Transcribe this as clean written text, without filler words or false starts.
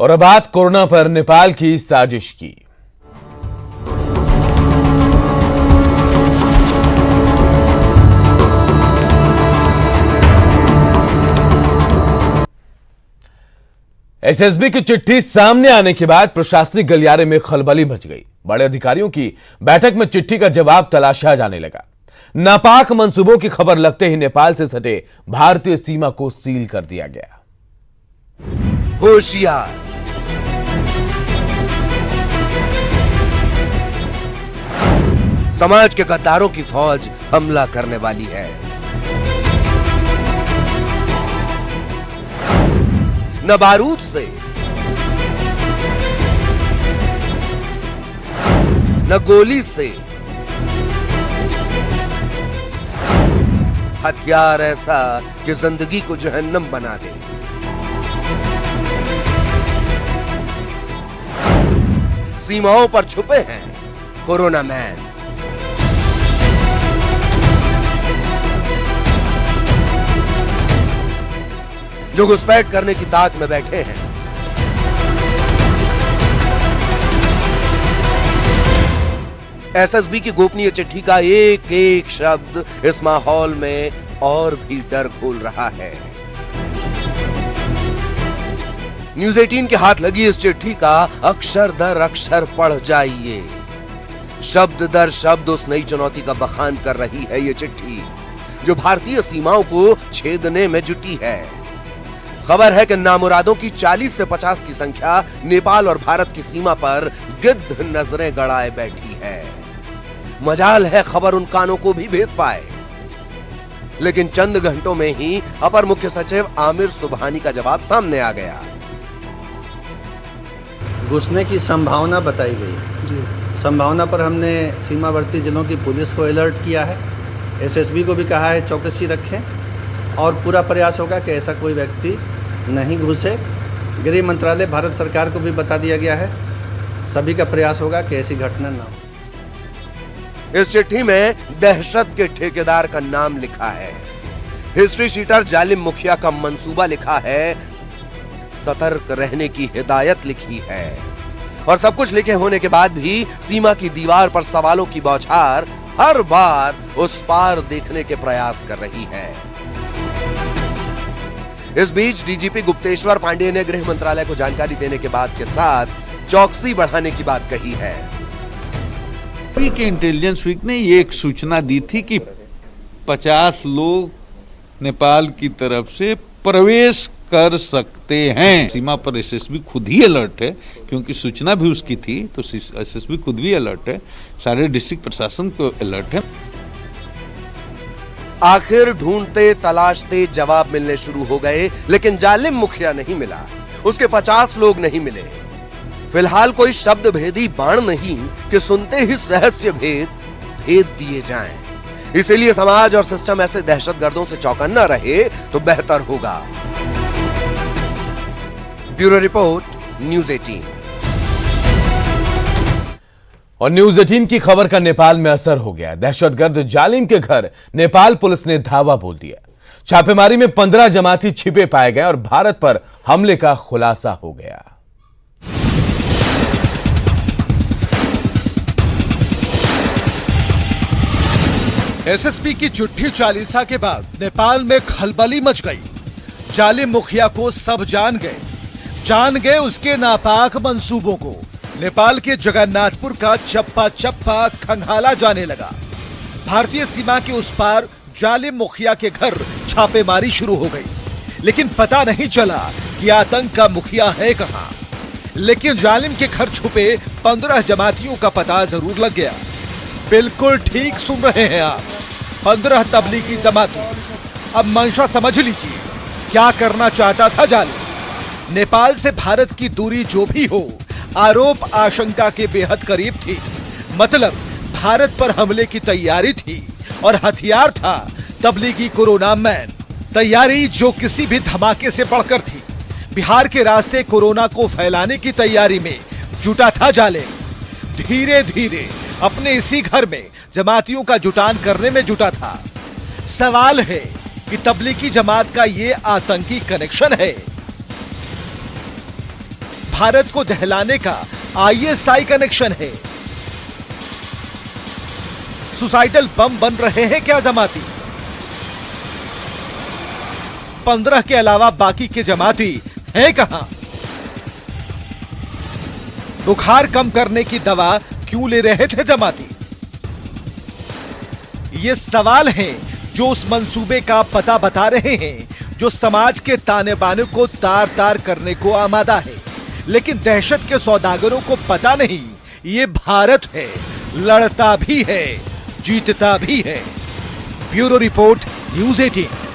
और अब बात कोरोना पर नेपाल की साजिश की। एसएसबी की चिट्ठी सामने आने के बाद प्रशासनिक गलियारे में खलबली मच गई। बड़े अधिकारियों की बैठक में चिट्ठी का जवाब तलाशा जाने लगा। नापाक मंसूबों की खबर लगते ही नेपाल से सटे भारतीय सीमा को सील कर दिया गया। होशियार, समाज के गद्दारों की फौज हमला करने वाली है। न बारूद से, न गोली से, हथियार ऐसा कि जिंदगी को जहन्नम बना दे। सीमाओं पर छुपे हैं कोरोना मैन। जो घुसपैठ करने की ताक में बैठे हैं। एसएसबी की गोपनीय चिट्ठी का एक एक शब्द इस माहौल में और भी डर खोल रहा है। न्यूज 18 के हाथ लगी इस चिट्ठी का अक्षर दर अक्षर पढ़ जाइए। शब्द दर शब्द उस नई चुनौती का बखान कर रही है ये चिट्ठी, जो भारतीय सीमाओं को छेदने में जुटी है। खबर है कि नामुरादों की 40 से 50 की संख्या नेपाल और भारत की सीमा पर गिद्ध नजरें गड़ाए बैठी है। मजाल है खबर उन कानों को भी भेद पाए। लेकिन चंद घंटों में ही अपर मुख्य सचिव आमिर सुबहानी का जवाब सामने आ गया। घुसने की संभावना बताई गई। संभावना पर हमने सीमावर्ती जिलों की पुलिस को अलर्ट किया है। एसएसबी को भी कहा है चौकसी रखें और पूरा प्रयास होगा कि ऐसा कोई व्यक्ति नहीं घुसे। गृह मंत्रालय भारत सरकार को भी बता दिया गया है। सभी का प्रयास होगा कि ऐसी घटना न हो। इस चिट्ठी में दहशत के ठेकेदार का नाम लिखा है। हिस्ट्री शीटर जालिम मुखिया का मंसूबा लिखा है। सतर्क रहने की हिदायत लिखी है। और सब कुछ लिखे होने के बाद भी सीमा की दीवार पर सवालों की बौछार हर बार उस पार देखने के प्रयास कर रही है। इस बीच डीजीपी गुप्तेश्वर पांडेय ने गृह मंत्रालय को जानकारी देने के बाद के साथ चौकसी बढ़ाने की बात कही है। के इंटेलिजेंस वीक ने ये एक सूचना दी थी कि 50 लोग नेपाल की तरफ से प्रवेश कर सकते हैं। सीमा पर एसएसबी खुद ही अलर्ट है, क्योंकि सूचना भी उसकी थी, तो एसएसबी खुद भी अलर्ट है। सारे डिस्ट्रिक्ट प्रशासन को अलर्ट है। आखिर ढूंढते तलाशते जवाब मिलने शुरू हो गए, लेकिन जालिम मुखिया नहीं मिला। उसके 50 लोग नहीं मिले। फिलहाल कोई शब्द भेदी बाण नहीं कि सुनते ही रहस्य भेद दिए जाएं। इसीलिए समाज और सिस्टम ऐसे दहशतगर्दों से चौकन्ना रहे तो बेहतर होगा। Bureau report, news 18। और न्यूज 18 की खबर का नेपाल में असर हो गया। दहशतगर्द जालिम के घर नेपाल पुलिस ने धावा बोल दिया। छापेमारी में 15 जमाती छिपे पाए गए और भारत पर हमले का खुलासा हो गया। एसएसबी की चिट्ठी चालीसा के बाद नेपाल में खलबली मच गई। जालिम मुखिया को सब जान गए उसके नापाक मंसूबों को। नेपाल के जगन्नाथपुर का चप्पा चप्पा खंगाला जाने लगा। भारतीय सीमा के उस पार जालिम मुखिया के घर छापेमारी शुरू हो गई, लेकिन पता नहीं चला कि आतंक का मुखिया है कहां। लेकिन जालिम के घर छुपे 15 जमातियों का पता जरूर लग गया। बिल्कुल ठीक सुन रहे हैं आप, 15 तबलीगी जमाती। अब मंशा समझ लीजिए, क्या करना चाहता था जालिम। नेपाल से भारत की दूरी जो भी हो, आरोप आशंका के बेहद करीब थी। मतलब भारत पर हमले की तैयारी थी और हथियार था तबलीगी कोरोना मैन। तैयारी जो किसी भी धमाके से बढ़कर थी। बिहार के रास्ते कोरोना को फैलाने की तैयारी में जुटा था जालिम। धीरे धीरे अपने इसी घर में जमातियों का जुटान करने में जुटा था। सवाल है कि तबलीगी जमात का ये आतंकी कनेक्शन है। भारत को दहलाने का आईएसआई कनेक्शन है। सुसाइडल बम बन रहे हैं क्या जमाती? 15 के अलावा बाकी के जमाती हैं कहां? बुखार कम करने की दवा क्यों ले रहे थे जमाती? ये सवाल हैं जो उस मंसूबे का पता बता रहे हैं जो समाज के ताने बाने को तार तार करने को आमादा है। लेकिन दहशत के सौदागरों को पता नहीं ये भारत है, लड़ता भी है, जीतता भी है। Bureau report, news 18।